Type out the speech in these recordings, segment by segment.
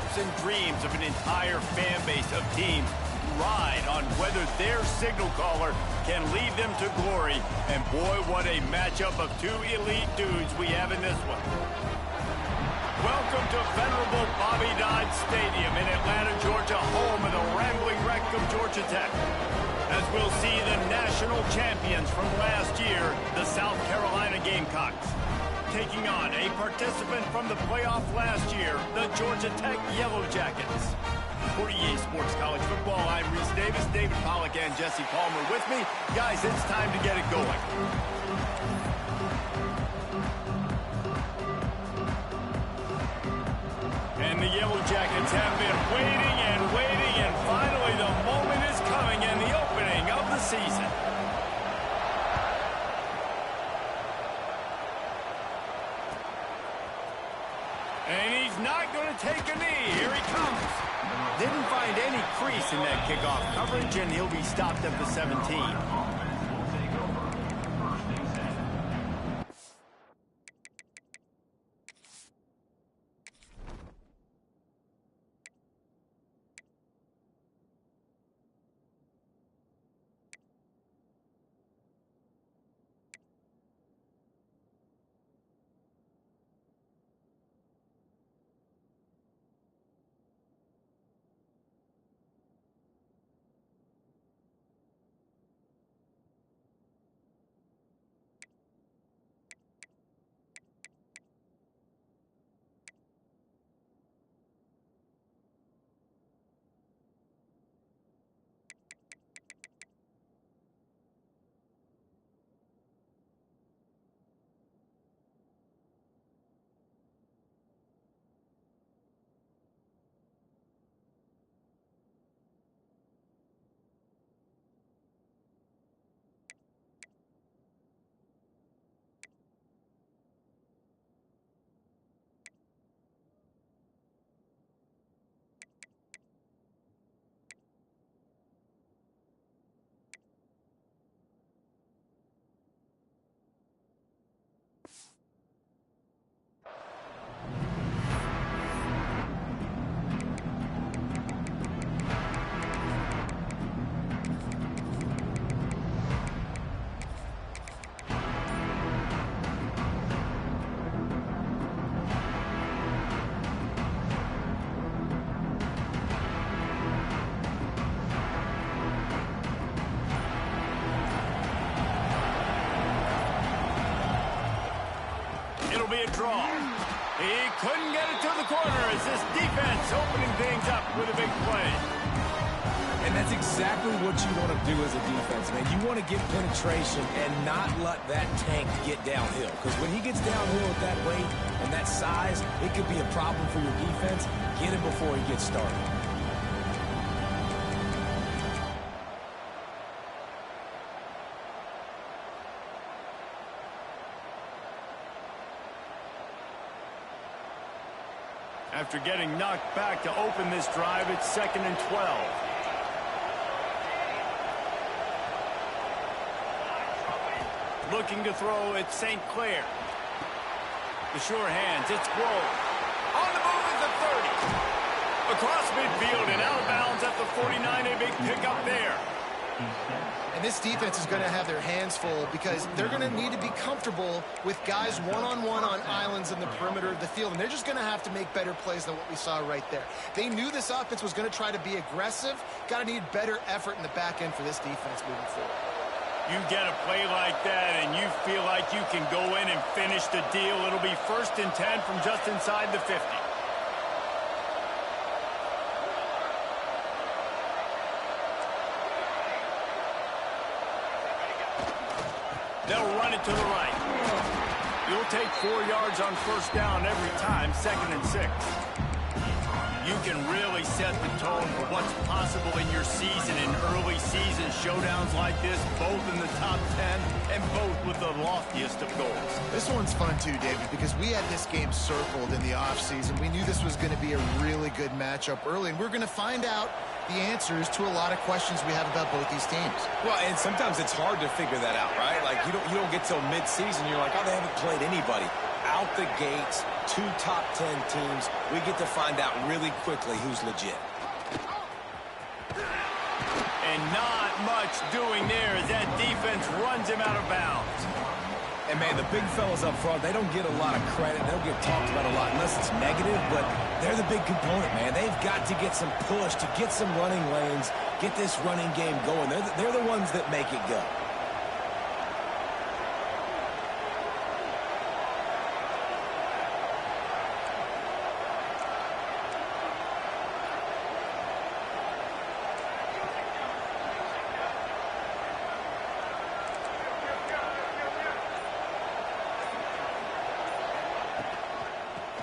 hopes and dreams of an entire fan base of teams ride on whether their signal caller can lead them to glory. And boy, what a matchup of two elite dudes we have in this one. Welcome to venerable Bobby Dodd Stadium in Atlanta, Georgia, home of the rambling wreck of Georgia Tech. As we'll see the national champions from last year, the South Carolina Gamecocks, taking on a participant from the playoff last year, the Georgia Tech Yellow Jackets. For EA Sports College Football, I'm Reese Davis, David Pollack, and Jesse Palmer with me. Guys, it's time to get it going. And the Yellow Jackets have been waiting, and finally the moment is coming and the opening of the season. And he's not going to take a knee. Here he comes. Didn't find any crease in that kickoff coverage, and he'll be stopped at the 17. Be a draw. He couldn't get it to the corner as this defense opening things up with a big play. And that's exactly what you want to do as a defense, man. You want to get penetration and not let that tank get downhill. Because when he gets downhill at that weight and that size, it could be a problem for your defense. Get him before he gets started. After getting knocked back to open this drive, it's 2nd and 12. Looking to throw at St. Clair. The sure hands, it's Grove. On the move at the 30. Across midfield and out of bounds at the 49, a big pickup there. And this defense is going to have their hands full because they're going to need to be comfortable with guys one-on-one on islands in the perimeter of the field. And they're just going to have to make better plays than what we saw right there. They knew this offense was going to try to be aggressive. Got to need better effort in the back end for this defense moving forward. You get a play like that and you feel like you can go in and finish the deal. It'll be 1st and 10 from just inside the 50. They'll run it to the right. You'll take 4 yards on 1st down every time, 2nd and 6. You can really set the tone for what's possible in your season in early season showdowns like this, both in the top 10 and both with the loftiest of goals. This one's fun too, David, because we had this game circled in the offseason. We knew this was going to be a really good matchup early, and we're going to find out the answers to a lot of questions we have about both these teams. Well, and sometimes it's hard to figure that out, right? Like, you don't get till mid-season, you're like, oh, they haven't played anybody. out the gates, 2 top 10 teams. We get to find out really quickly who's legit. And not much doing there as that defense runs him out of bounds. And, man, the big fellas up front, they don't get a lot of credit. They don't get talked about a lot unless it's negative, but they're the big component, man. They've got to get some push, to get some running lanes, get this running game going. They're the ones that make it go.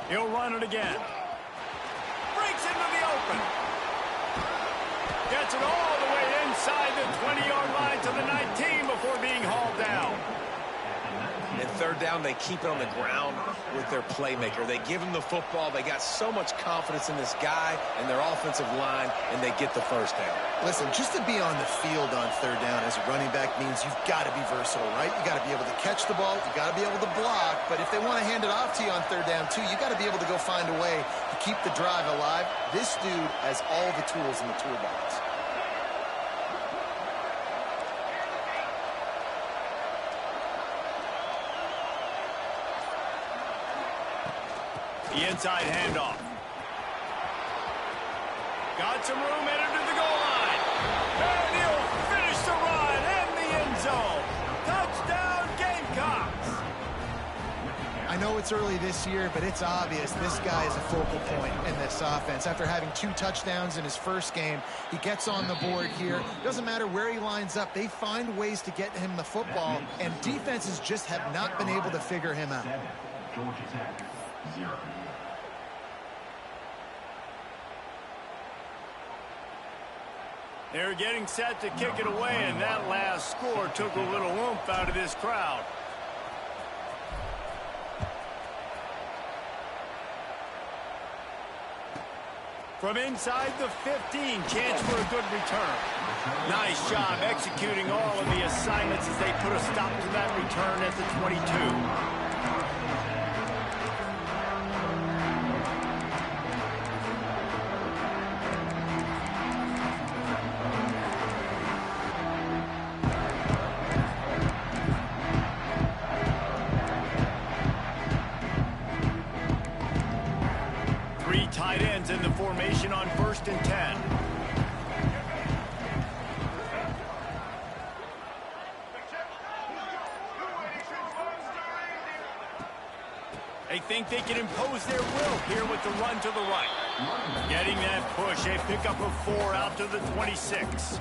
He'll run it again. Breaks into the open. Gets it all the way inside the 20-yard line to the 19 before being hauled down. And third down, they keep it on the ground with their playmaker. They give him the football. They got so much confidence in this guy and their offensive line, and they get the first down. Listen, just to be on the field on third down as a running back means you've got to be versatile, right? You got to be able to catch the ball. You got to be able to block. But if they want to hand it off to you on third down, too, you got to be able to go find a way to keep the drive alive. This dude has all the tools in the toolbox. The inside handoff. Got some room, headed to the goal line. And he'll finish the run in the end zone. Touchdown, Gamecocks. I know it's early this year, but it's obvious this guy is a focal point in this offense. After having 2 touchdowns in his first game, he gets on the board here. Doesn't matter where he lines up. They find ways to get him the football, and defenses just have not been able to figure him out. Georgia Tech, 0. They're getting set to kick it away, and that last score took a little oomph out of this crowd. From inside the 15, chance for a good return. Nice job executing all of the assignments as they put a stop to that return at the 22. Tight ends in the formation on 1st and 10. They think they can impose their will here with the run to the right. Getting that push, a pickup of 4 out to the 26.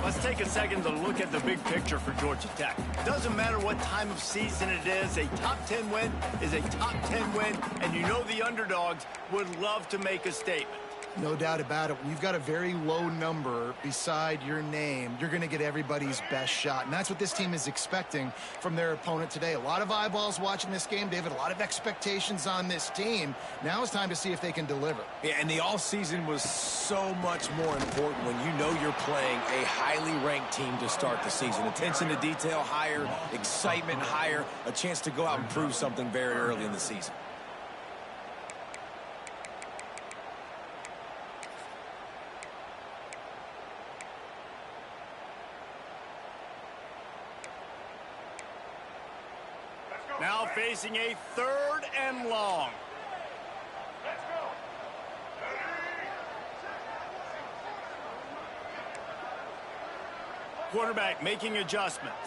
Let's take a second to look at the big picture for Georgia Tech. Doesn't matter what time of season it is, a top 10 win is a top 10 win, and you know the underdogs would love to make a statement. No doubt about it. When you've got a very low number beside your name, you're going to get everybody's best shot. And that's what this team is expecting from their opponent today. A lot of eyeballs watching this game, David. A lot of expectations on this team. Now it's time to see if they can deliver. Yeah, and the offseason was so much more important when you know you're playing a highly ranked team to start the season. Attention to detail higher, excitement higher, a chance to go out and prove something very early in the season. Now facing a 3rd and long. Quarterback making adjustments.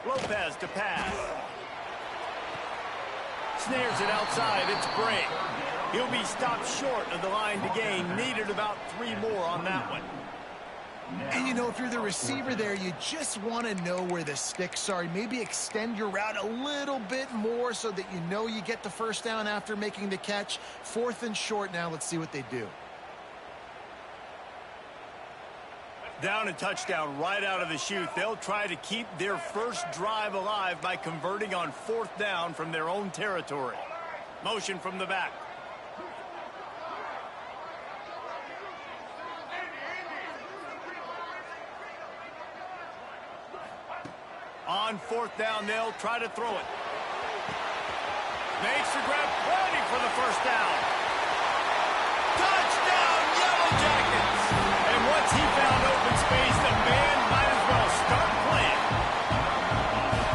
Lopez to pass. Snares it outside. It's Bray. He'll be stopped short of the line to gain. Needed about 3 more on that one. And, you know, if you're the receiver there, you just want to know where the sticks are. Maybe extend your route a little bit more so that you know you get the first down after making the catch. 4th and short now. Let's see what they do. Down and touchdown right out of the chute. They'll try to keep their first drive alive by converting on 4th down from their own territory. Motion from the back. On fourth down, they'll try to throw it. Makes the grab, ready for the first down. Touchdown, Yellow Jackets! And once he found open space, the band might as well start playing.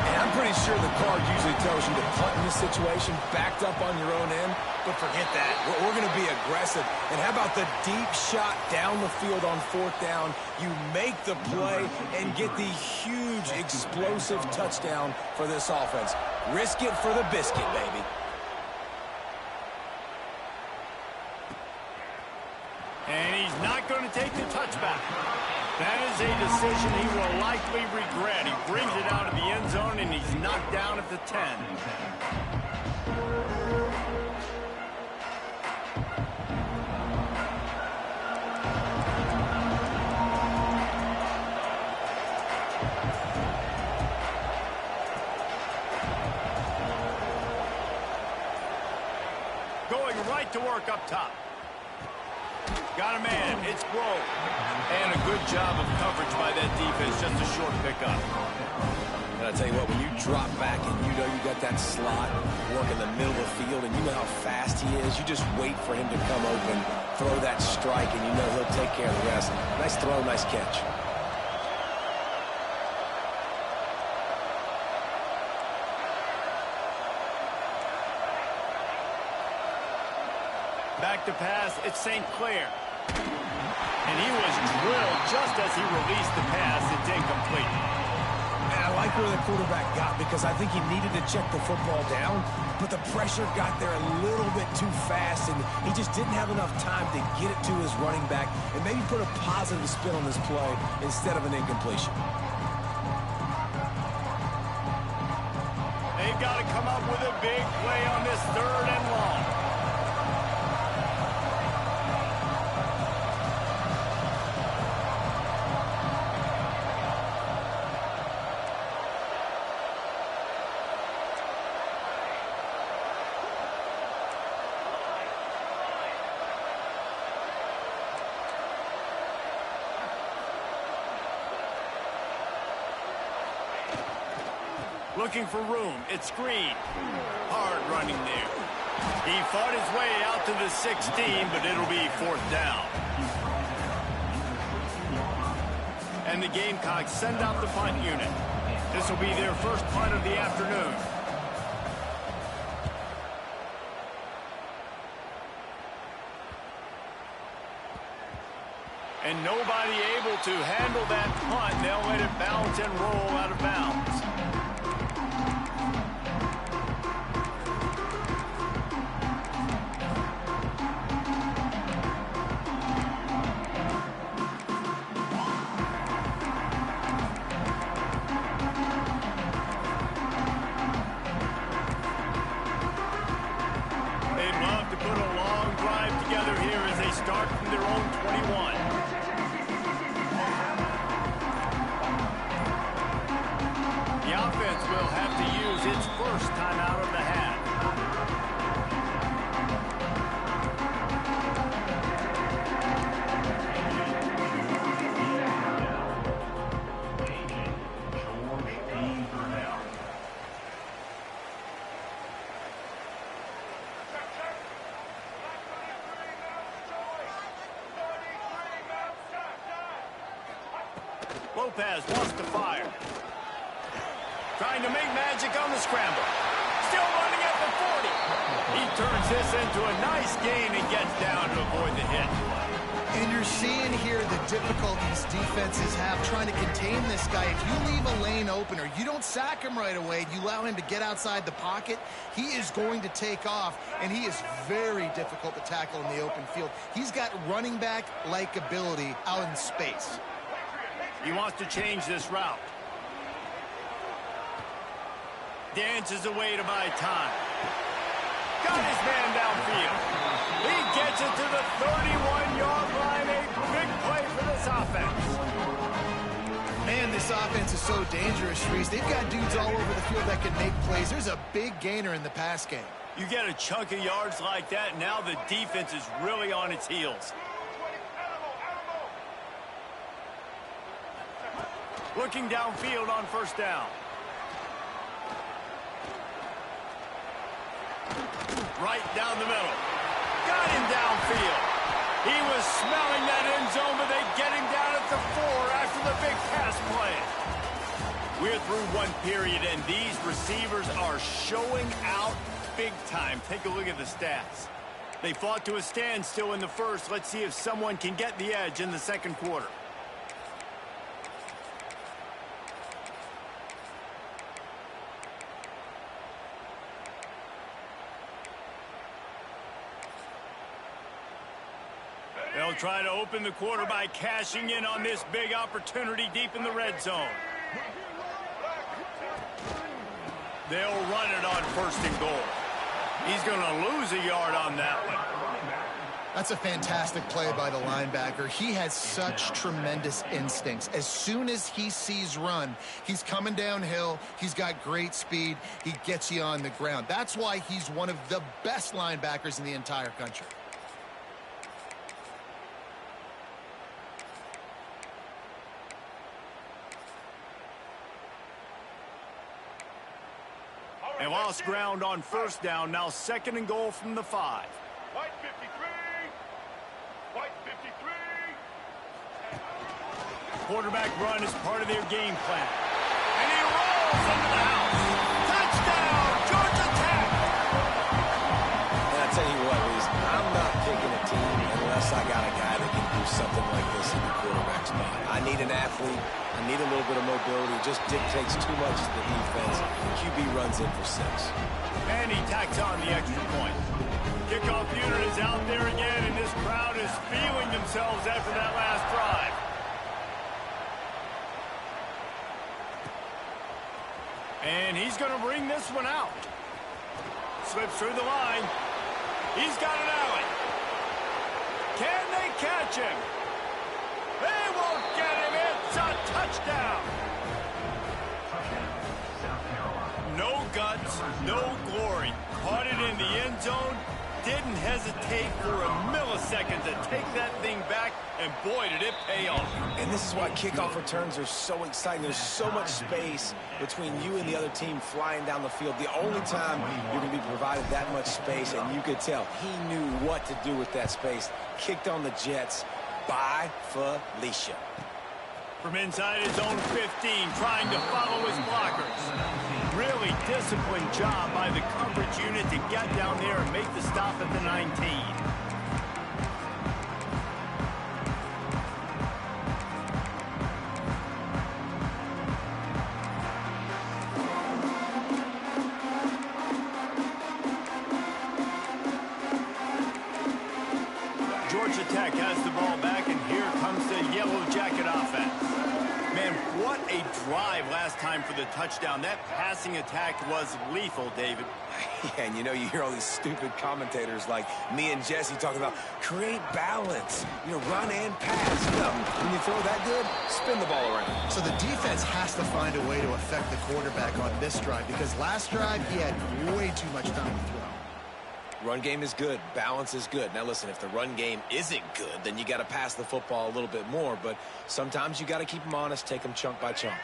And I'm pretty sure the card usually tells you to punt in this situation, backed up on your own end, but forget that. We're going to be aggressive. And how about the deep shot down the field on fourth down? You make the play and get the huge, explosive touchdown for this offense. Risk it for the biscuit, baby. And he's not going to take the touchback. That is a decision he will likely regret. He brings it out of the end zone, and he's knocked down at the 10. Going right to work up top. Got a man, it's Grove. And a good job of coverage by that defense, just a short pickup. And I tell you what, when you drop back and you know you got that slot, work in the middle of the field, and you know how fast he is, you just wait for him to come open, throw that strike, and you know he'll take care of the rest. Nice throw, nice catch. Back to pass, it's St. Clair. And he was drilled just as he released the pass. It's incomplete. And I like where the quarterback got because I think he needed to check the football down, but the pressure got there a little bit too fast, and he just didn't have enough time to get it to his running back and maybe put a positive spin on this play instead of an incompletion. They've got to come up with a big play on this 3rd and long. Looking for room. It's Green. Hard running there. He fought his way out to the 16, but it'll be 4th down. And the Gamecocks send out the punt unit. This will be their first punt of the afternoon. And nobody able to handle that punt. They'll let it bounce and roll out of bounds. Start from their own 21. The offense will have to use its first time out of the half. Lopez wants to fire. Trying to make magic on the scramble. Still running at the 40. He turns this into a nice gain and gets down to avoid the hit. And you're seeing here the difficulties defenses have trying to contain this guy. If you leave a lane open or you don't sack him right away, you allow him to get outside the pocket, he is going to take off, and he is very difficult to tackle in the open field. He's got running back-like ability out in space. He wants to change this route. Dances away to buy time. Got his man downfield. He gets it to the 31-yard line. A big play for this offense. Man, this offense is so dangerous, Reese. They've got dudes all over the field that can make plays. There's a big gainer in the pass game. You get a chunk of yards like that, now the defense is really on its heels. Looking downfield on first down. right down the middle. Got him downfield. He was smelling that end zone, but they get him down at the 4 after the big pass play. We're through one period, and these receivers are showing out big time. Take a look at the stats. They fought to a standstill in the first. Let's see if someone can get the edge in the second quarter. They'll try to open the quarter by cashing in on this big opportunity deep in the red zone. They'll run it on 1st and goal. He's going to lose a yard on that one. That's a fantastic play by the linebacker. He has such tremendous instincts. As soon as he sees run, he's coming downhill. He's got great speed. He gets you on the ground. That's why he's one of the best linebackers in the entire country. They lost ground on 1st down. Now 2nd and goal from the 5. White 53. White 53. Quarterback run is part of their game plan. And he rolls into the house. Touchdown, Georgia Tech. And I tell you what, Reese, I'm not picking a team unless I got a guy that can do something like this in the quarterback spot. I need an athlete. I need a little bit of mobility. It just dictates too much to the defense. QB runs in for 6. And he tacks on the extra point. Kickoff unit is out there again, and this crowd is feeling themselves after that last drive. And he's going to bring this one out. Slips through the line. He's got an alley. Can they catch him? They won't get him. It's a touchdown. No guts, no glory. Caught it in the end zone. Didn't hesitate for a millisecond to take that thing back, and boy, did it pay off. And this is why kickoff returns are so exciting. There's so much space between you and the other team flying down the field. The only time you're going to be provided that much space, and you could tell he knew what to do with that space. Kicked on the Jets by Felicia. From inside his own 15, trying to follow his blockers. Really disciplined job by the coverage unit to get down there and make the stop at the 19. Georgia Tech has the ball back, and here comes the Yellow Jacket offense. Man, what a drive last time for the touchdown. That passing attack was lethal, David. Yeah, and you know, you hear all these stupid commentators like me and Jesse talking about create balance, you know, run and pass. No, when you throw that good, spin the ball around. So the defense has to find a way to affect the quarterback on this drive, because last drive he had way too much time to throw. Run game is good. Balance is good. Now, listen, if the run game isn't good, then you got to pass the football a little bit more. But sometimes you got to keep them honest, take them chunk by chunk.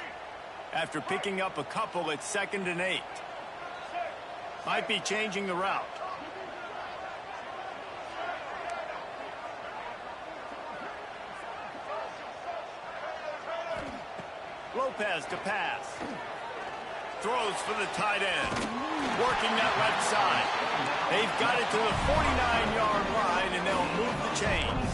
After picking up a couple, it's 2nd and 8. Might be changing the route. Lopez to pass. Throws for the tight end. Working that left side. They've got it to the 49-yard line, and they'll move the chains.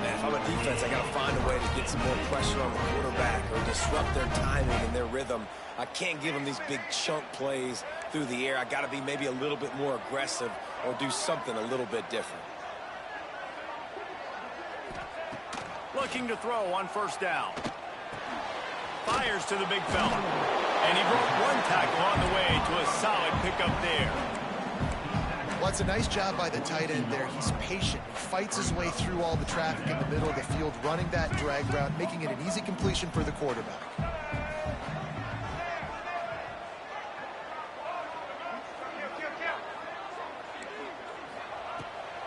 Man, if I'm a defense, I got to find a way to get some more pressure on the quarterback or disrupt their timing and their rhythm. I can't give them these big chunk plays through the air. I got to be maybe a little bit more aggressive or do something a little bit different. Looking to throw on 1st down. Fires to the big fella. And he broke one tackle on the way to a solid pickup there. Well, it's a nice job by the tight end there. He's patient. He fights his way through all the traffic in the middle of the field, running that drag route, making it an easy completion for the quarterback.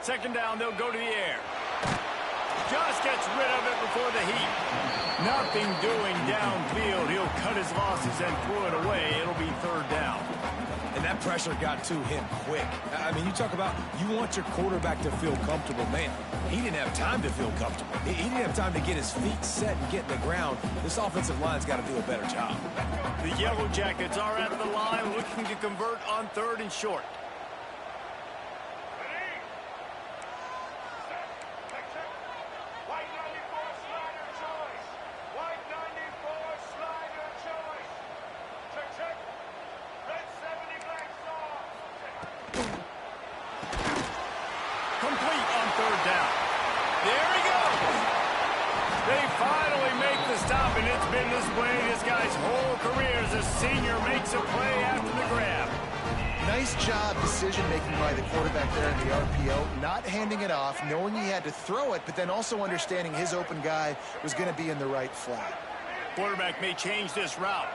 Second down, they'll go to the air. Just gets rid of it before the heat. Nothing doing downfield. He'll cut his losses and throw it away. It'll be 3rd down. And that that pressure got to him quick. I mean, you talk about you want your quarterback to feel comfortable. Man, he didn't have time to feel comfortable. He didn't have time to get his feet set and get in the ground. This offensive line's got to do a better job. The Yellow Jackets are at the line looking to convert on 3rd and short. Complete on 3rd down. There he goes. They finally make the stop, and it's been this way this guy's whole career as a senior makes a play after the grab. Nice job decision-making by the quarterback there in the RPO, not handing it off, knowing he had to throw it, but then also understanding his open guy was going to be in the right flat. Quarterback may change this route.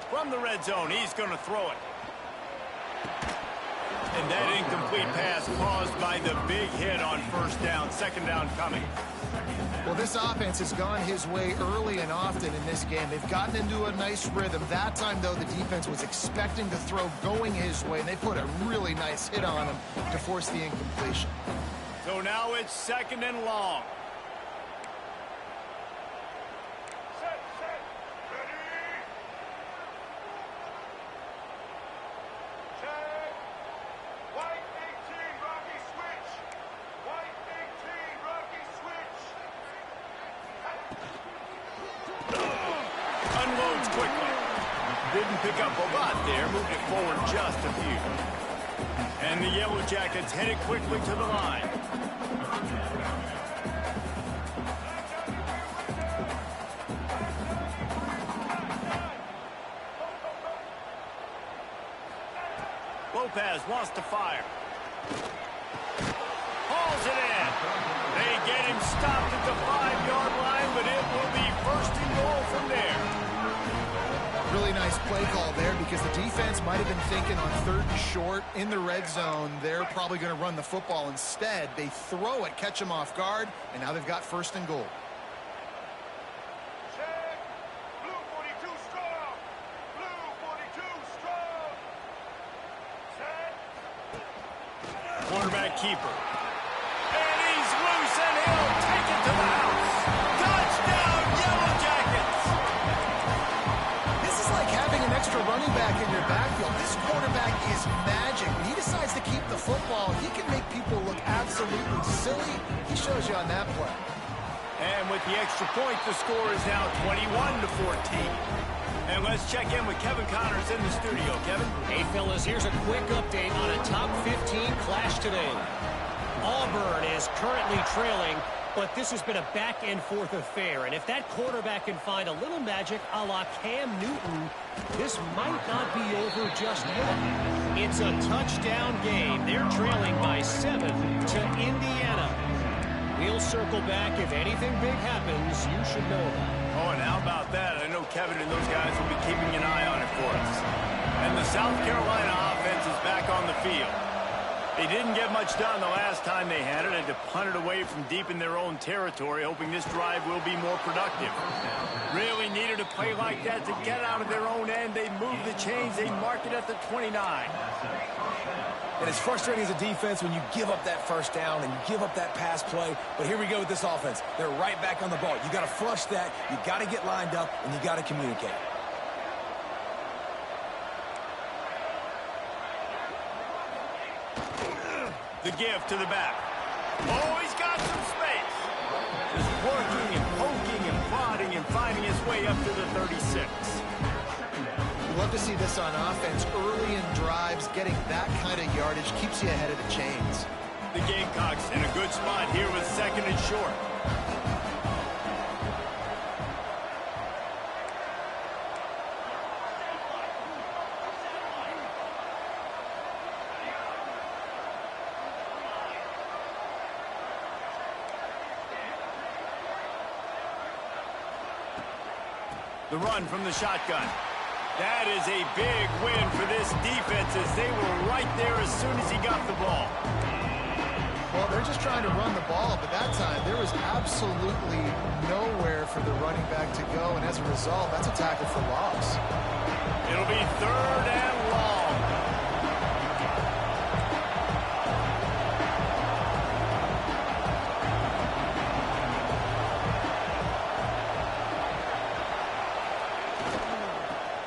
From the red zone, he's going to throw it. And that incomplete pass caused by the big hit on 1st down. 2nd down coming. Well, this offense has gone his way early and often in this game. They've gotten into a nice rhythm. That time, though, the defense was expecting the throw going his way, and they put a really nice hit on him to force the incompletion. So now it's 2nd and long. Unloads quickly. Didn't pick up a lot there. Moved it forward just a few. And the Yellow Jackets headed quickly to the line. Lopez wants to fire. Hauls it in. They get him stopped at the 5-yard line, but it will be 1st and goal from there. Really nice play call there because the defense might have been thinking on 3rd and short in the red zone. They're probably going to run the football instead. They throw it, catch him off guard, and now they've got 1st and goal. Blue 42 strong. Blue 42 strong. Quarterback keeper. And he's loose, and he'll take it to the house. Touchdown, Yellow Jackets! This is like having an extra running back in your backfield. This quarterback is magic. When he decides to keep the football, he can make people look absolutely silly. He shows you on that play. And with the extra point, the score is now 21-14. And let's check in with Kevin Connors in the studio. Kevin? Hey, fellas, here's a quick update on a top 15 clash today. Auburn is currently trailing, but this has been a back-and-forth affair. And if that quarterback can find a little magic a la Cam Newton, this might not be over just yet. It's a touchdown game. They're trailing by 7 to Indiana. We'll circle back. If anything big happens, you should know about it. Oh, and how about that? I know Kevin and those guys will be keeping an eye on it for us. And the South Carolina offense is back on the field. They didn't get much done the last time they had it. Had to punt it away from deep in their own territory, hoping this drive will be more productive. Really needed a play like that to get out of their own end. They move the chains. They mark it at the 29. And it's frustrating as a defense when you give up that 1st down and you give up that pass play. But here we go with this offense. They're right back on the ball. You got to flush that. You got to get lined up, and you got to communicate. The give to the back. Oh, he's got some space. Just working and poking and prodding and finding his way up to the 36. We love to see this on offense. Early in drives, getting that kind of yardage keeps you ahead of the chains. The Gamecocks in a good spot here with 2nd and short. The run from the shotgun. That is a big win for this defense as they were right there as soon as he got the ball. Well, they're just trying to run the ball, but that time there was absolutely nowhere for the running back to go, and as a result, that's a tackle for loss. It'll be 3rd and long.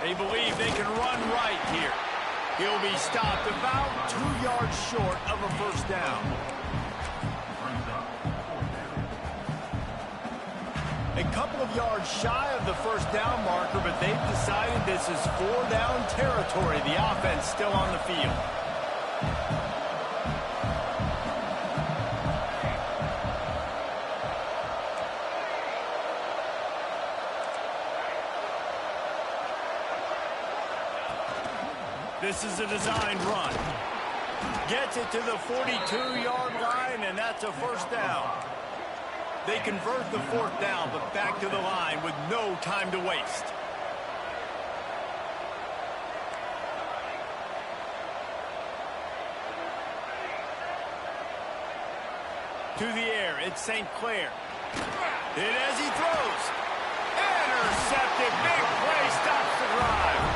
They believe they can run right here. He'll be stopped about 2 yards short of a first down. A couple of yards shy of the first down marker, but they've decided this is 4-down territory. The offense still on the field. This is a designed run. Gets it to the 42-yard line, and that's a first down. They convert the fourth down, but back to the line with no time to waste. To the air, it's St. Clair. Hit as he throws. Intercepted. Big play stops the drive.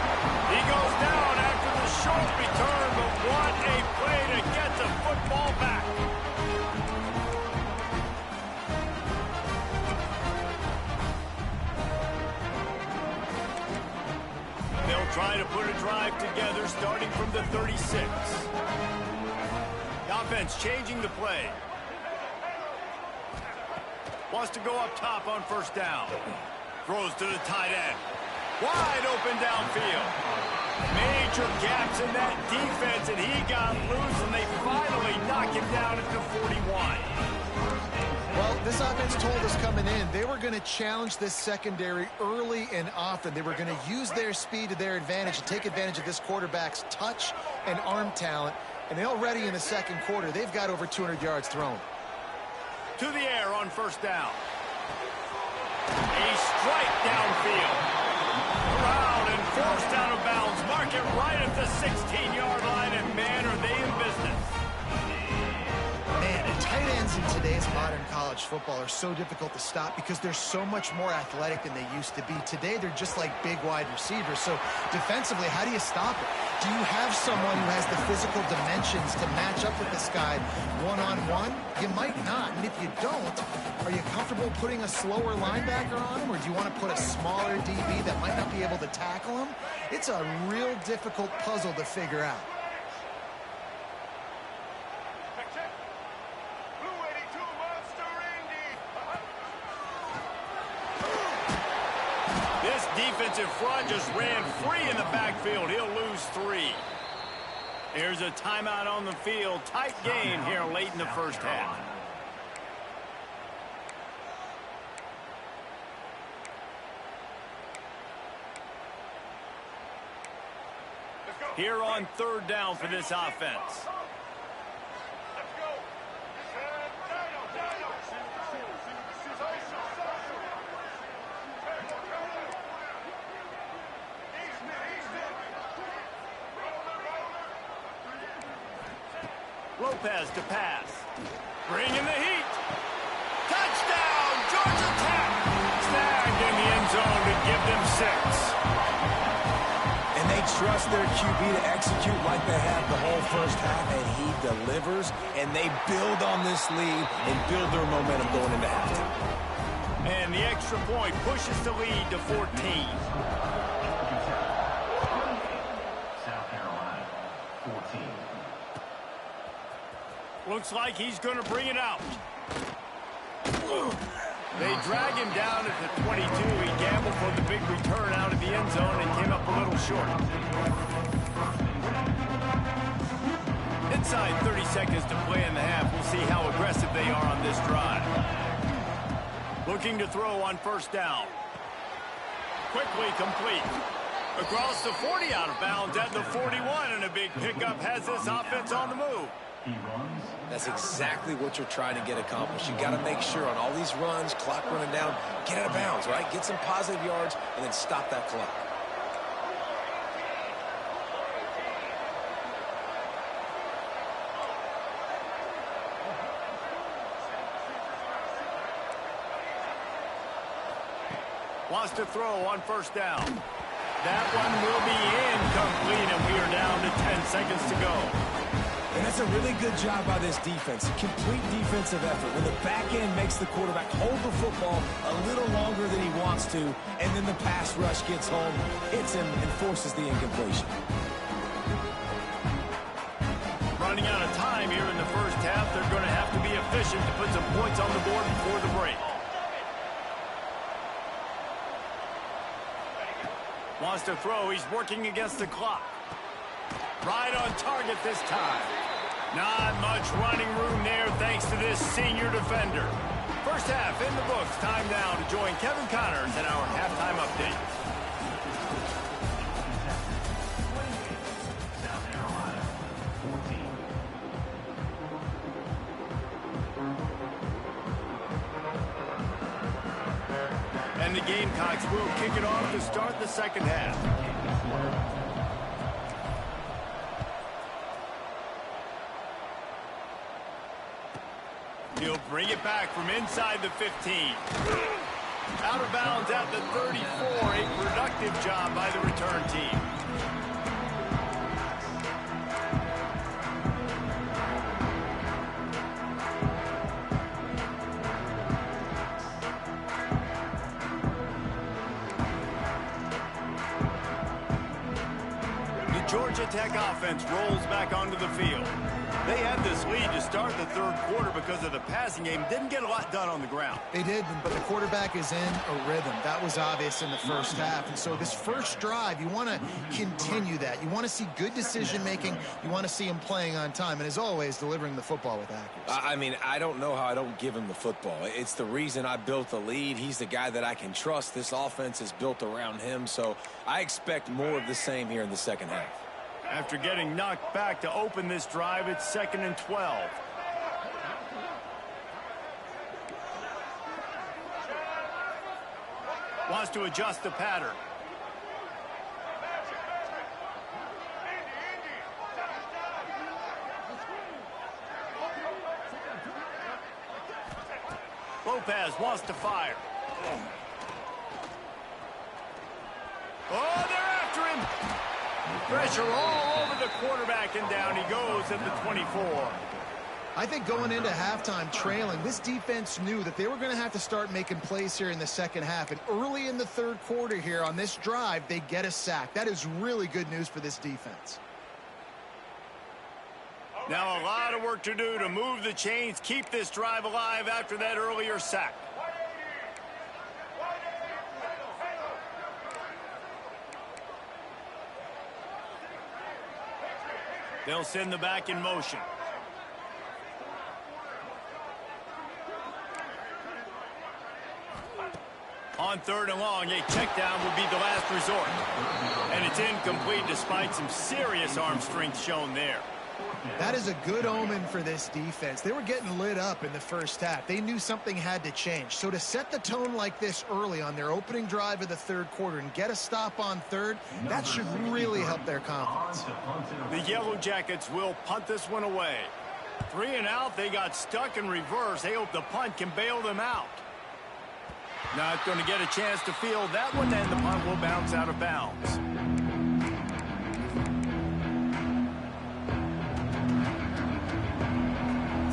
He goes down after the short return, but what a play to get the football back. They'll try to put a drive together starting from the 36. The offense changing the play. Wants to go up top on first down. Throws to the tight end. Wide open downfield. Major gaps in that defense, and he got loose, and they finally knock him down at the 41. Well, this offense told us coming in they were going to challenge this secondary early and often. They were going to use their speed to their advantage and take advantage of this quarterback's touch and arm talent. And already in the second quarter, they've got over 200 yards thrown. To the air on first down. A strike downfield. Around and forced out of bounds. Mark it right at the 16-yard line, and man, are they in business. Man, and tight ends in today's modern college football are so difficult to stop because they're so much more athletic than they used to be. Today, they're just like big wide receivers. So defensively, how do you stop it? Do you have someone who has the physical dimensions to match up with this guy one-on-one? You might not. And if you don't, are you comfortable putting a slower linebacker on him, or do you want to put a smaller DB that might not be able to tackle him? It's a real difficult puzzle to figure out. Defensive front just ran free in the backfield. He'll lose 3. Here's a timeout on the field. Tight game here late in the first half. Here on third down for this offense. Lopez to pass. Bringing the heat. Touchdown, Georgia Tech. Snagged in the end zone to give them 6. And they trust their QB to execute like they have the whole first half, and he delivers, and they build on this lead and build their momentum going into halftime. And the extra point pushes the lead to 14. South Carolina, 14. Looks like he's going to bring it out. They drag him down at the 22. He gambled for the big return out of the end zone and came up a little short. Inside 30 seconds to play in the half. We'll see how aggressive they are on this drive. Looking to throw on first down. Quickly complete. Across the 40 out of bounds at the 41, and a big pickup has this offense on the move. That's exactly what you're trying to get accomplished. You got to make sure on all these runs, clock running down, get out of bounds, right? Get some positive yards and then stop that clock. Wants to throw on first down. That one will be incomplete, and we are down to 10 seconds to go. And that's a really good job by this defense. A complete defensive effort. When the back end makes the quarterback hold the football a little longer than he wants to, and then the pass rush gets home, hits him, and forces the incompletion. Running out of time here in the first half. They're going to have to be efficient to put some points on the board before the break. Wants to throw. He's working against the clock. Right on target this time. Not much running room there thanks to this senior defender. First half in the books. Time now to join Kevin Connors in our halftime update. South Carolina, 14. And the Gamecocks will kick it off to start the second half. He'll bring it back from inside the 15. Out of bounds at the 34. A productive job by the return team. The Georgia Tech offense rolls back onto the field. They had this lead to start the third quarter because of the passing game. Didn't get a lot done on the ground. They did, but the quarterback is in a rhythm. That was obvious in the first half. And so this first drive, you want to continue that. You want to see good decision-making. You want to see him playing on time. And as always, delivering the football with accuracy. I mean, I don't know how I don't give him the football. It's the reason I built the lead. He's the guy that I can trust. This offense is built around him. So I expect more of the same here in the second half. After getting knocked back to open this drive, it's 2nd and 12. Wants to adjust the pattern. Lopez wants to fire. Oh, they're after him. Pressure all over the quarterback, and down he goes at the 24. I think going into halftime trailing, this defense knew that they were going to have to start making plays here in the second half. And early in the third quarter here on this drive, they get a sack. That is really good news for this defense. Now a lot of work to do to move the chains, keep this drive alive after that earlier sack. They'll send the back in motion. On 3rd and long, a check down will be the last resort. And it's incomplete despite some serious arm strength shown there. That is a good omen for this defense. They were getting lit up in the first half. They knew something had to change. So to set the tone like this early on their opening drive of the third quarter and get a stop on third, that should really help their confidence. The Yellow Jackets will punt this one away. 3 and out, they got stuck in reverse. They hope the punt can bail them out. Not going to get a chance to field that one, and the punt will bounce out of bounds.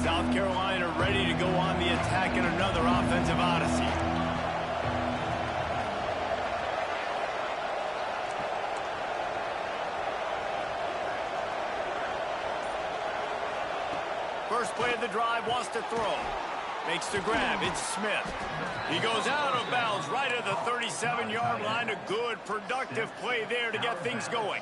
South Carolina ready to go on the attack in another offensive odyssey. First play of the drive, wants to throw. Makes the grab. It's Smith. He goes out of bounds right at the 37-yard line. A good, productive play there to get things going.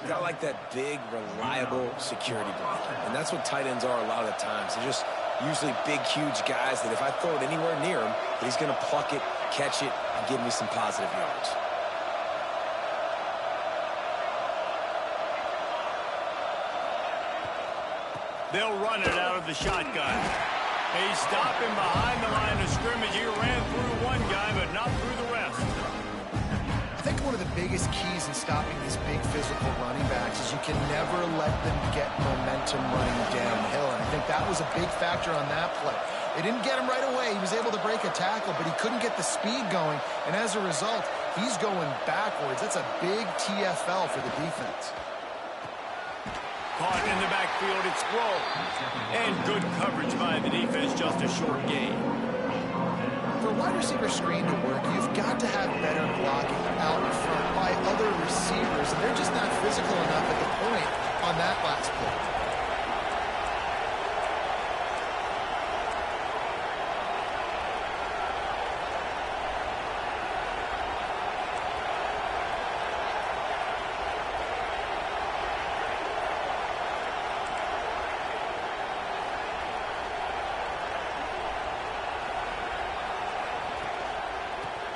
Got like that big, reliable security blanket. And that's what tight ends are a lot of the times. They're just usually big, huge guys that if I throw it anywhere near him, that he's going to pluck it, catch it, and give me some positive yards. They'll run it out of the shotgun. They stop him behind the line of scrimmage. He ran through one guy, but not through the rest. I think one of the biggest keys in stopping these big physical running backs is you can never let them get momentum running downhill. And I think that was a big factor on that play. They didn't get him right away. He was able to break a tackle, but he couldn't get the speed going. And as a result, he's going backwards. That's a big TFL for the defense. caught in the backfield. It's thrown. And good coverage by the defense, just a short gain. For a wide receiver screen to work, you've got to have better blocking out in front by other receivers. And they're just not physical enough at the point on that last play.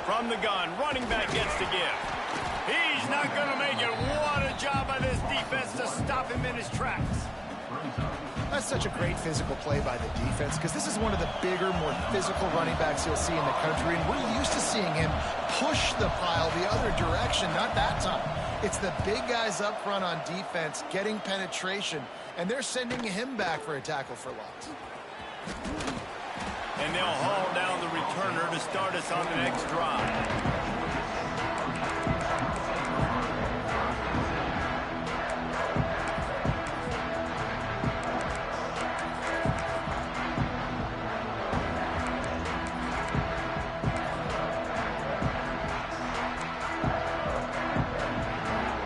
From the gun, running back gets to give. He's not going to make it. What a job by this defense to stop him in his tracks. That's such a great physical play by the defense because this is one of the bigger, more physical running backs you'll see in the country, and we're used to seeing him push the pile the other direction, not that time. It's the big guys up front on defense getting penetration, and they're sending him back for a tackle for loss. And they'll haul down the returner to start us on the next drive.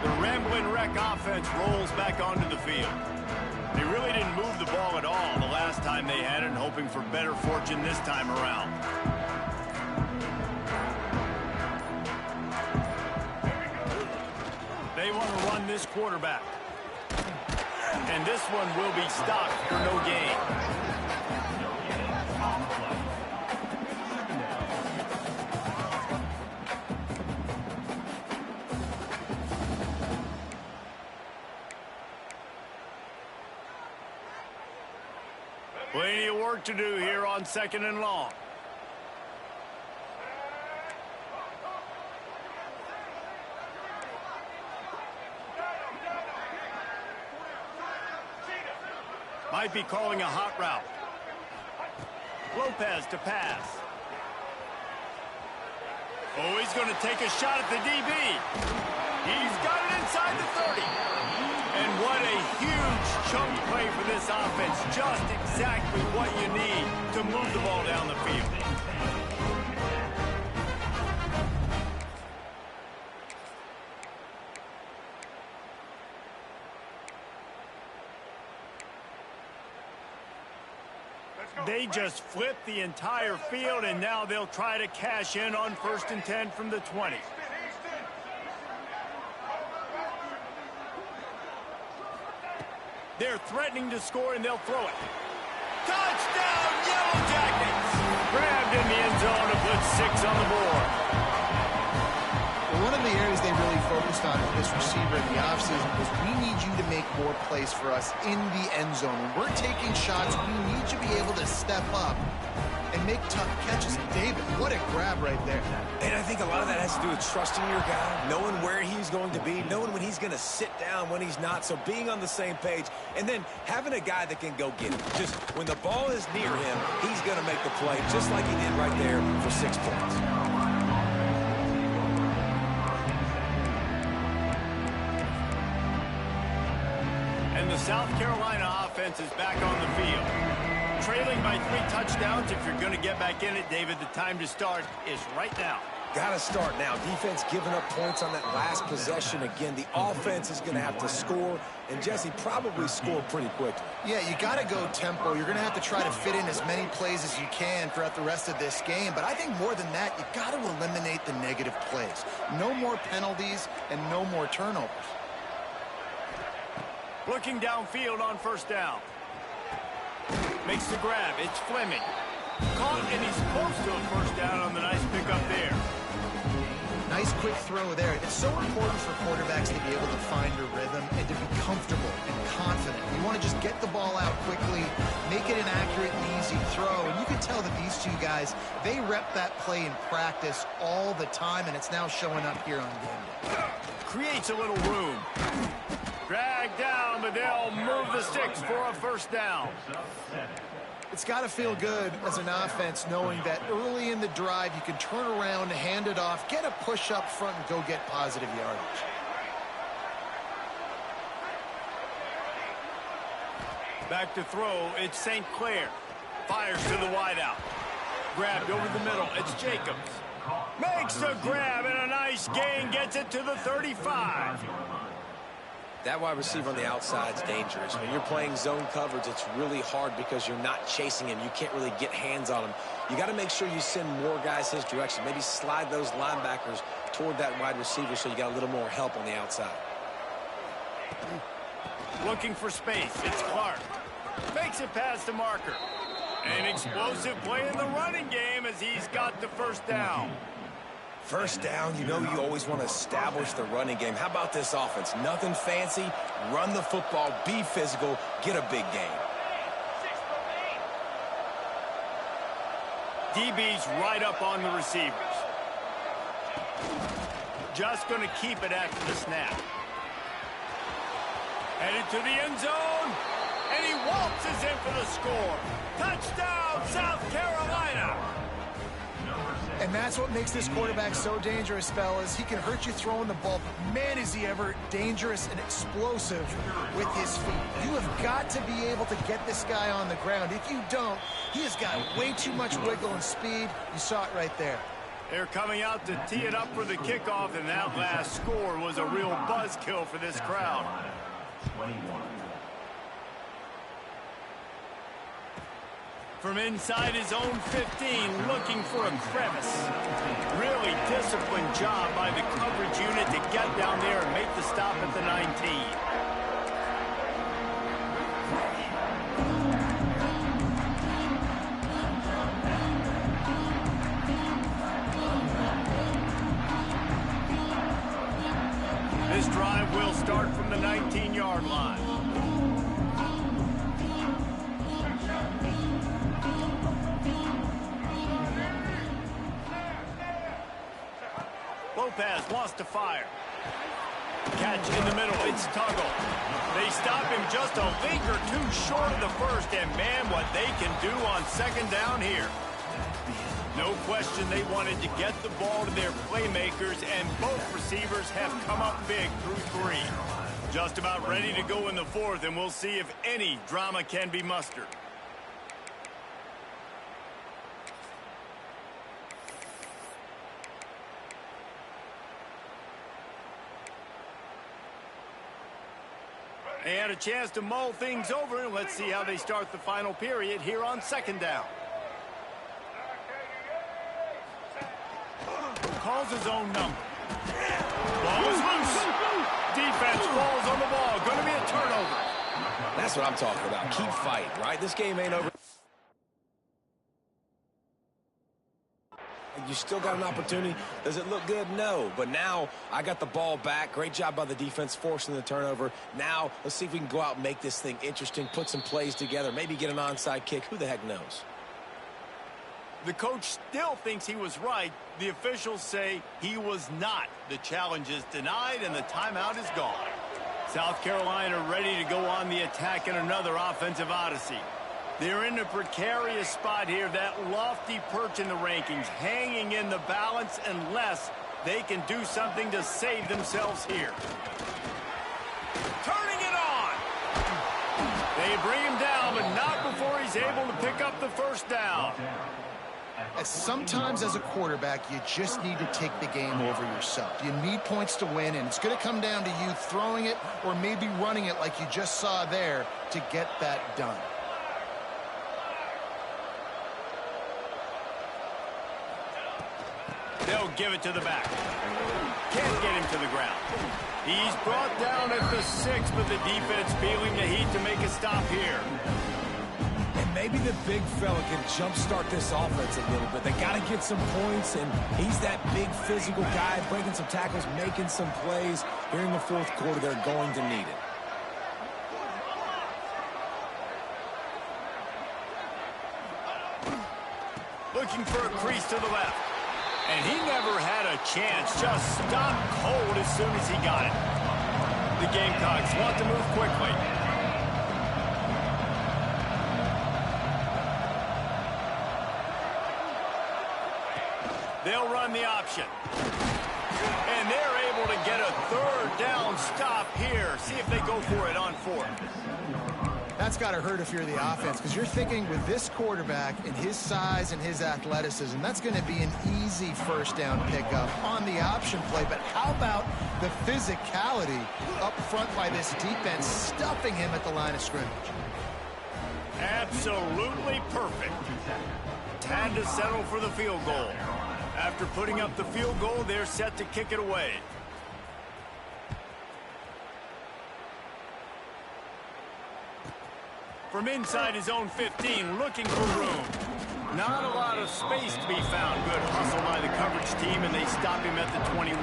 The Ramblin' Wreck offense rolls back onto the field. They really didn't move the ball at all the last time they had it, hoping for better fortune this time around. They want to run this quarterback. And this one will be stopped for no gain. Plenty of work to do here on 2nd and long. Might be calling a hot route. Lopez to pass. Oh, he's going to take a shot at the DB. He's got it inside the 30. And what a huge chunk play for this offense. Just exactly what you need to move the ball down the field. They just flipped the entire field, and now they'll try to cash in on 1st and 10 from the 20. They're threatening to score, and they'll throw it. Touchdown, Yellow Jackets! Grabbed in the end zone to put 6 on the board. One of the areas they really focused on with this receiver in the offseason was we need you to make more plays for us in the end zone. When we're taking shots, we need you to be able to step up and make tough catches. David, what a grab right there. And I think a lot of that has to do with trusting your guy, knowing where he's going to be, knowing when he's going to sit down, when he's not, so being on the same page, and then having a guy that can go get it. Just when the ball is near him, he's going to make the play, just like he did right there for 6 points. And the South Carolina offense is back on the field. Trailing by 3 touchdowns. If you're going to get back in it, David, the time to start is right now. Got to start now. Defense giving up points on that last possession. Again, the offense is going to have to score, and Jesse probably score pretty quickly. Yeah, you got to go tempo. You're going to have to try to fit in as many plays as you can throughout the rest of this game. But I think more than that, you got to eliminate the negative plays. No more penalties and no more turnovers. Looking downfield on 1st down. Makes the grab. It's Fleming. Caught, and he's close to a 1st down on the nice pickup there. Nice quick throw there. It's so important for quarterbacks to be able to find a rhythm and to be comfortable and confident. You want to just get the ball out quickly, make it an accurate and easy throw. And you can tell that these two guys, they rep that play in practice all the time, and it's now showing up here on game day. Creates a little room. Dragged down, but they'll move the sticks for a 1st down. It's got to feel good as an offense knowing that early in the drive you can turn around, hand it off, get a push up front, and go get positive yardage. Back to throw, it's St. Clair. Fires to the wideout. Grabbed over the middle, it's Jacobs. Makes the grab, and a nice gain gets it to the 35. That wide receiver on the outside is dangerous. When you're playing zone coverage, it's really hard because you're not chasing him. You can't really get hands on him. You got to make sure you send more guys his direction. Maybe slide those linebackers toward that wide receiver so you got a little more help on the outside. Looking for space, it's Clark. Makes it past the marker. An explosive play in the running game as he's got the first down. First down, you know you always want to establish the running game. How about this offense? Nothing fancy. Run the football, be physical, get a big gain. DB's right up on the receivers. Just going to keep it after the snap. Headed to the end zone, and he waltzes in for the score. Touchdown, South Carolina! And that's what makes this quarterback so dangerous, fellas. He can hurt you throwing the ball, but man, is he ever dangerous and explosive with his feet. You have got to be able to get this guy on the ground. If you don't, he has got way too much wiggle and speed. You saw it right there. They're coming out to tee it up for the kickoff, and that last score was a real buzzkill for this crowd. 21. From inside his own 15, looking for a crevice. Really disciplined job by the coverage unit to get down there and make the stop at the 19. This drive will start from the 19-yard line. Lopez wants to fire. Catch in the middle, it's Tuggle. They stop him just a league or two short of the first, and man, what they can do on second down here. No question they wanted to get the ball to their playmakers, and both receivers have come up big through three. Just about ready to go in the fourth, and we'll see if any drama can be mustered. They had a chance to mull things over, and let's see how they start the final period here on second down. Calls his own number. Ball is loose. Defense falls on the ball. Going to be a turnover. That's what I'm talking about. Keep fighting, right? This game ain't over. You still got an opportunity. Does it look good? No. But now I got the ball back. Great job by the defense forcing the turnover. Now let's see if we can go out and make this thing interesting, put some plays together, maybe get an onside kick. Who the heck knows? The coach still thinks he was right. The officials say he was not. The challenge is denied, and the timeout is gone. South Carolina ready to go on the attack in another offensive odyssey. They're in a precarious spot here, that lofty perch in the rankings, hanging in the balance unless they can do something to save themselves here. Turning it on! They bring him down, but not before he's able to pick up the first down. Sometimes as a quarterback, you just need to take the game over yourself. You need points to win, and it's going to come down to you throwing it or maybe running it like you just saw there to get that done. They'll give it to the back. Can't get him to the ground. He's brought down at the 6, but the defense feeling the heat to make a stop here. And maybe the big fella can jumpstart this offense a little bit. They got to get some points, and he's that big physical guy, breaking some tackles, making some plays. Here in the fourth quarter, they're going to need it. Looking for a crease to the left. And he never had a chance. Just stopped cold as soon as he got it. The Gamecocks want to move quickly. They'll run the option. And they're able to get a third down stop here. See if they go for it on fourth. that's got to hurt if you're the offense, because you're thinking with this quarterback and his size and his athleticism, that's going to be an easy first down pickup on the option play. But how about the physicality up front by this defense, stuffing him at the line of scrimmage? Absolutely perfect. Had to settle for the field goal. After putting up the field goal, they're set to kick it away. From inside his own 15, looking for room. Not a lot of space to be found. Good hustle by the coverage team, and they stop him at the 21.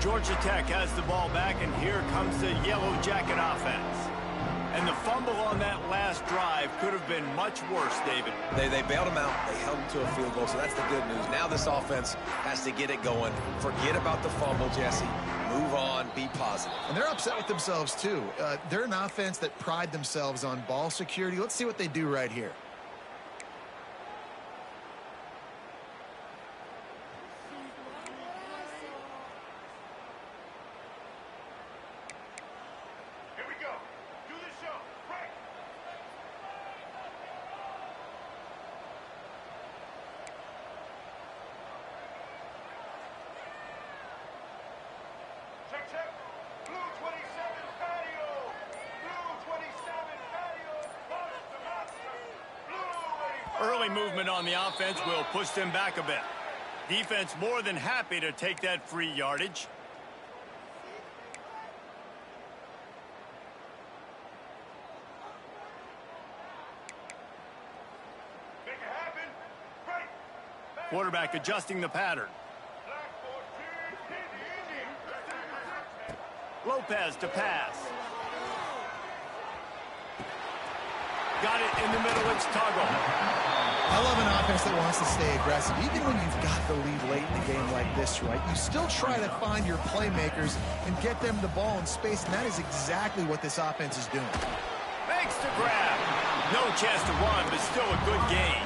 Georgia Tech has the ball back, and here comes the Yellow Jacket offense. And the fumble on that last drive could have been much worse, David. They bailed him out. They held him to a field goal, so that's the good news. Now this offense has to get it going. Forget about the fumble, Jesse. Move on. Be positive. And they're upset with themselves, too. They're an offense that pride themselves on ball security. Let's see what they do right here. Early movement on the offense will push them back a bit. Defense more than happy to take that free yardage. Make it happen. Right. Quarterback adjusting the pattern. Lopez to pass. Got it in the middle. It's Toggle. I love an offense that wants to stay aggressive. Even when you've got the lead late in the game like this, right, you still try to find your playmakers and get them the ball in space, and that is exactly what this offense is doing. Makes the grab. No chance to run, but still a good gain.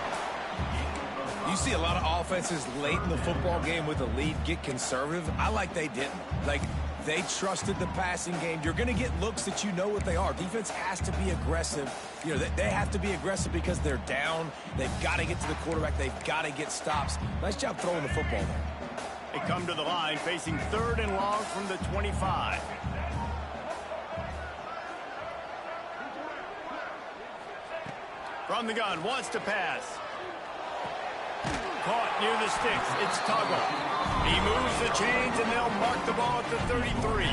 You see a lot of offenses late in the football game with a lead get conservative. I like they didn't. Like, they trusted the passing game. You're going to get looks that you know what they are. Defense has to be aggressive. You know, they have to be aggressive because they're down. They've got to get to the quarterback. They've got to get stops. Nice job throwing the football there. They come to the line facing 3rd and long from the 25. From the gun, wants to pass. Caught near the sticks. It's Toggle. He moves the chains, and they'll mark the ball at the 33.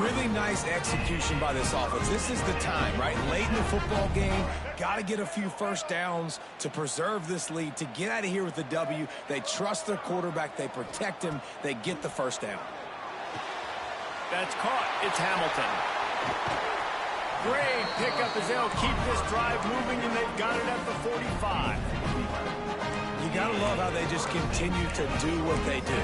Really nice execution by this offense. This is the time, right? Late in the football game, got to get a few first downs to preserve this lead, to get out of here with the W. They trust their quarterback. They protect him. They get the first down. That's caught. It's Hamilton. Great pickup as they'll keep this drive moving, and they've got it at the 45. You got to love how they just continue to do what they do.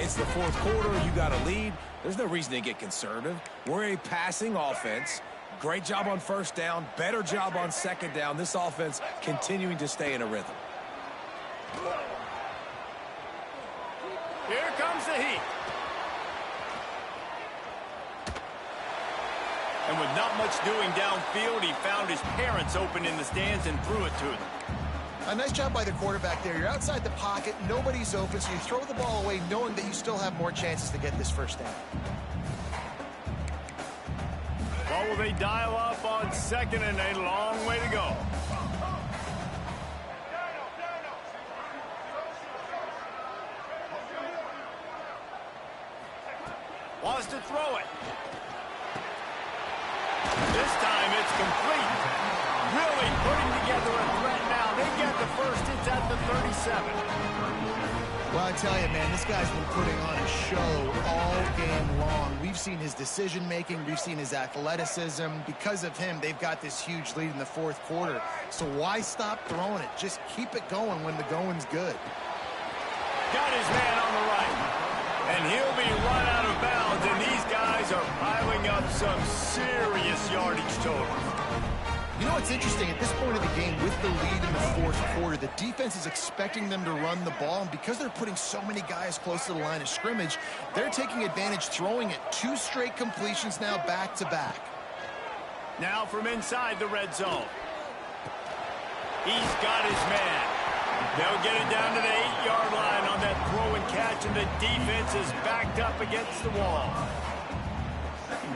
It's the 4th quarter. You got a lead. There's no reason to get conservative. We're a passing offense. Great job on first down. Better job on second down. This offense continuing to stay in a rhythm. Here comes the heat. And with not much doing downfield, he found his parents open in the stands and threw it to them. A nice job by the quarterback there. You're outside the pocket, nobody's open, so you throw the ball away knowing that you still have more chances to get this first down. Well, will they dial up on 2nd and a long way to go? Wants to throw it. This time it's complete. Really putting together a threat now. They get the first. It's at the 37. Well, I tell you, man, this guy's been putting on a show all game long. We've seen his decision-making. We've seen his athleticism. Because of him, they've got this huge lead in the 4th quarter. So why stop throwing it? Just keep it going when the going's good. Got his man on the right. And he'll be run out of bounds. And these guys are piling up some total. You know what's interesting? At this point of the game, with the lead in the fourth quarter, the defense is expecting them to run the ball. And because they're putting so many guys close to the line of scrimmage, they're taking advantage, throwing it 2 straight completions now back-to-back. Now from inside the red zone. He's got his man. They'll get it down to the 8-yard line on that throw and catch, and the defense is backed up against the wall.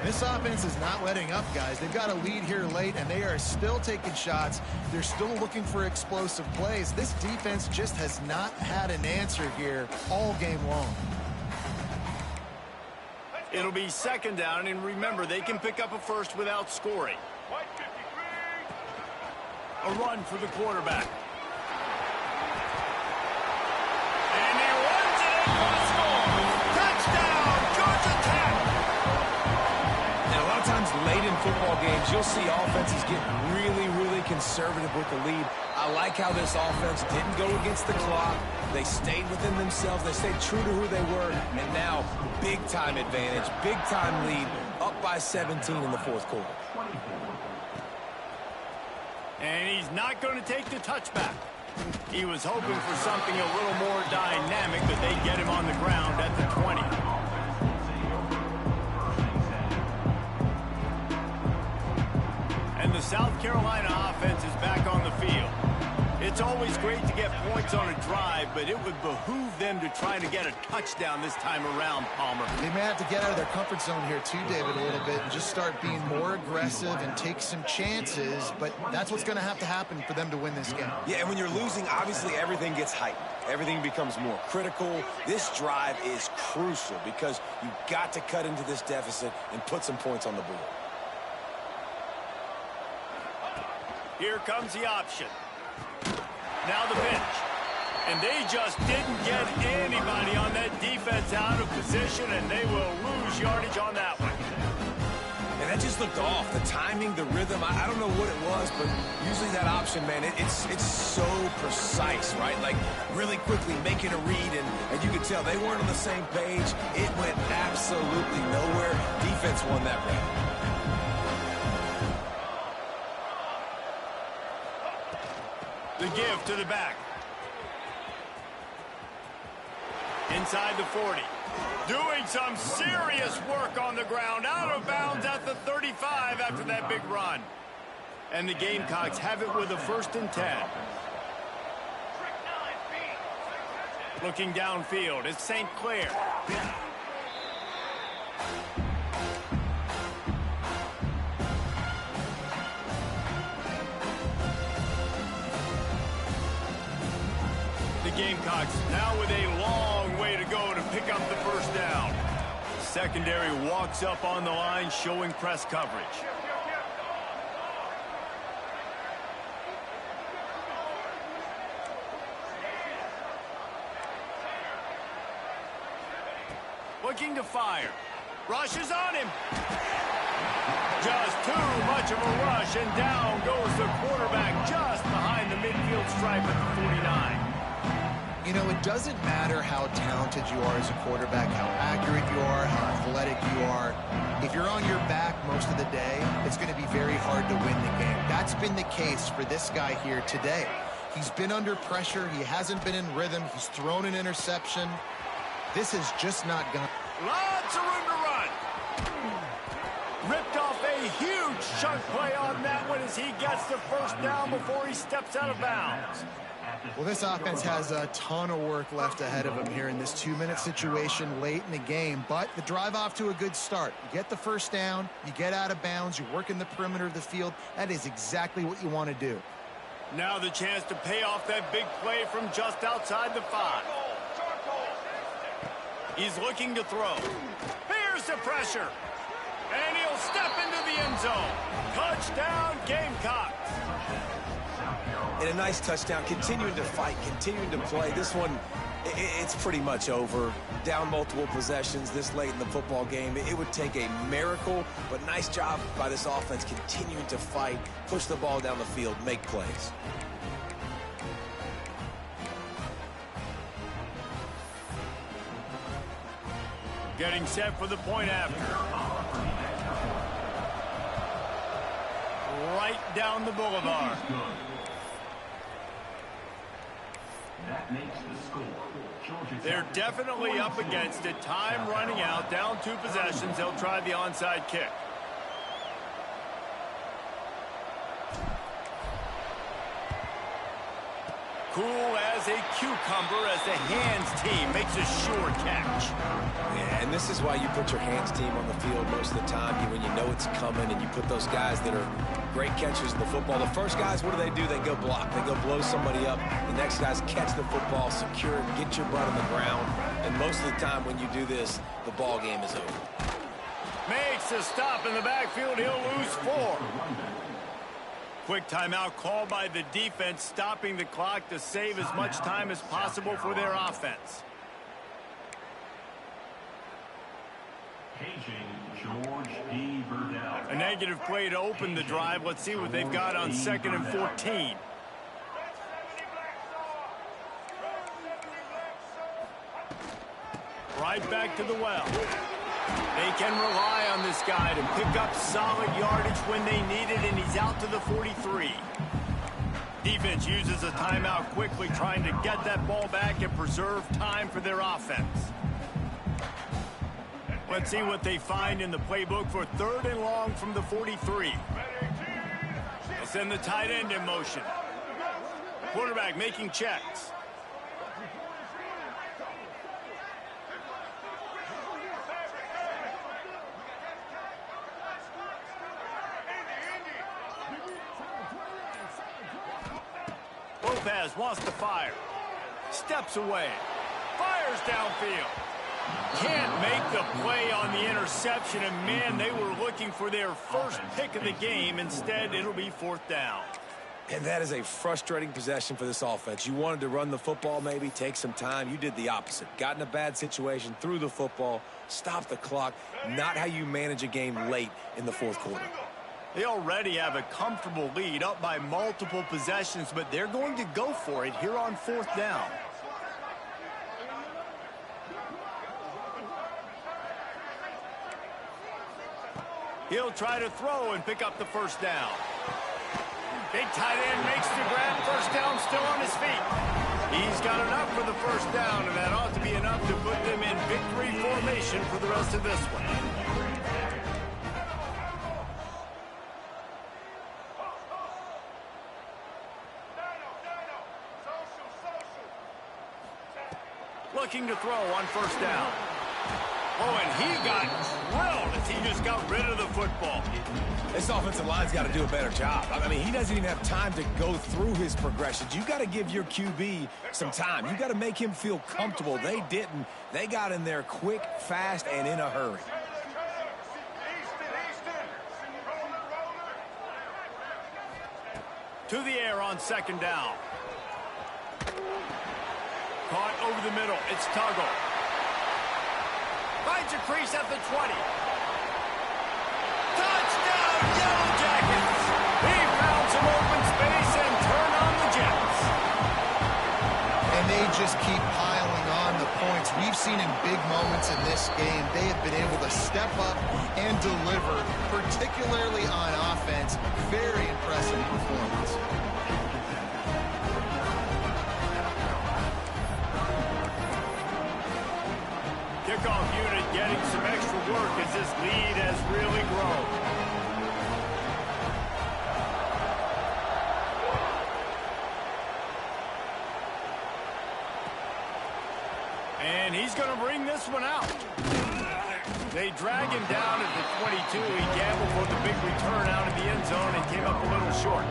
This offense is not letting up, guys. They've got a lead here late, and they are still taking shots. They're still looking for explosive plays. This defense just has not had an answer here all game long. It'll be second down, and remember, they can pick up a first without scoring. A run for the quarterback. And he runs it and scores. Touchdown, Georgia Tech. And a lot of times late in football games, you'll see offenses get really conservative with the lead. I like how this offense didn't go against the clock. They stayed within themselves. They stayed true to who they were. And now, big-time advantage, big-time lead, up by 17 in the fourth quarter. And he's not going to take the touchback. He was hoping for something a little more dynamic, but they get him on the ground at the 20. And the South Carolina offense is back on the field. It's always great to get points on a drive, but it would behoove them to try to get a touchdown this time around, Palmer. They may have to get out of their comfort zone here too, David, a little bit and just start being more aggressive and take some chances, but that's what's going to have to happen for them to win this game. Yeah, and when you're losing, obviously everything gets heightened. Everything becomes more critical. This drive is crucial because you've got to cut into this deficit and put some points on the board. Here comes the option. Now the bench. And they just didn't get anybody on that defense out of position, and they will lose yardage on that one. And that just looked off. The timing, the rhythm, I don't know what it was, but usually that option, man, it's so precise, right? Like really quickly making a read, and you could tell they weren't on the same page. It went absolutely nowhere. Defense won that round. The give to the back. Inside the 40. Doing some serious work on the ground. Out of bounds at the 35 after that big run. And the Gamecocks have it with a 1st and 10. Looking downfield, it's St. Clair. The Gamecocks now with a long way to go to pick up the first down. Secondary walks up on the line, showing press coverage. Looking to fire. Rush is on him. Just too much of a rush, and down goes the quarterback just behind the midfield stripe at the 49. You know, it doesn't matter how talented you are as a quarterback, how accurate you are, how athletic you are. If you're on your back most of the day, it's going to be very hard to win the game. That's been the case for this guy here today. He's been under pressure. He hasn't been in rhythm. He's thrown an interception. This has just not gone. Lots of room to run. Ripped off a huge chunk play on that one as he gets the first down before he steps out of bounds. Well, this offense has a ton of work left ahead of them here in this 2-minute situation late in the game, but the drive off to a good start. You get the first down, you get out of bounds, you work in the perimeter of the field. That is exactly what you want to do. Now the chance to pay off that big play from just outside the 5. He's looking to throw. Here's the pressure. And he'll step into the end zone. Touchdown, Gamecocks. And a nice touchdown, continuing to fight, continuing to play. This one, it's pretty much over. Down multiple possessions this late in the football game. It would take a miracle, but nice job by this offense continuing to fight, push the ball down the field, make plays. Getting set for the point after. right down the boulevard. That makes the score. They're definitely up against it. Time running out, down 2 possessions. They'll try the onside kick. Cool as a cucumber as the hands team makes a sure catch. Yeah, and this is why you put your hands team on the field most of the time when you know it's coming, and you put those guys that are great catchers in the football. The first guys, what do? They go block. They go blow somebody up. The next guys catch the football, secure it, get your butt on the ground. And most of the time when you do this, the ball game is over. Makes a stop in the backfield. He'll lose 4. Quick timeout called by the defense, stopping the clock to save as much time as possible for their offense. A negative play to open the drive. Let's see what they've got on 2nd and 14. Right back to the well. They can rely on this guy to pick up solid yardage when they need it, and he's out to the 43. Defense uses a timeout quickly, trying to get that ball back and preserve time for their offense. Let's see what they find in the playbook for 3rd and long from the 43. They'll send the tight end in motion. Quarterback making checks. Lopez wants to fire. Steps away. Fires downfield. Can't make the play on the interception, and man, they were looking for their first pick of the game. Instead, it'll be 4th down. And that is a frustrating possession for this offense. You wanted to run the football, maybe take some time. You did the opposite. Got in a bad situation, threw the football, stopped the clock. Not how you manage a game late in the 4th quarter. They already have a comfortable lead, up by multiple possessions, but they're going to go for it here on 4th down. He'll try to throw and pick up the 1st down. Big tight end makes the grab. 1st down, still on his feet. He's got enough for the 1st down, and that ought to be enough to put them in victory formation for the rest of this one. Looking to throw on 1st down. Oh, and he got drilled as he just got rid of the football. This offensive line's got to do a better job. I mean, he doesn't even have time to go through his progressions. You got to give your QB some time. You got to make him feel comfortable. They didn't. They got in there quick, fast, and in a hurry. To the air on 2nd down. Caught over the middle. It's Tuggle. Finds a crease at the 20. Touchdown, Yellow Jackets! He found some open space and turned on the Jets. And they just keep piling on the points. We've seen in big moments in this game, they have been able to step up and deliver, particularly on offense. Very impressive performance. Kickoff unit getting some extra work as this lead has really grown. And he's going to bring this one out. They drag him down at the 22. He gambled for the big return out of the end zone and came up a little short.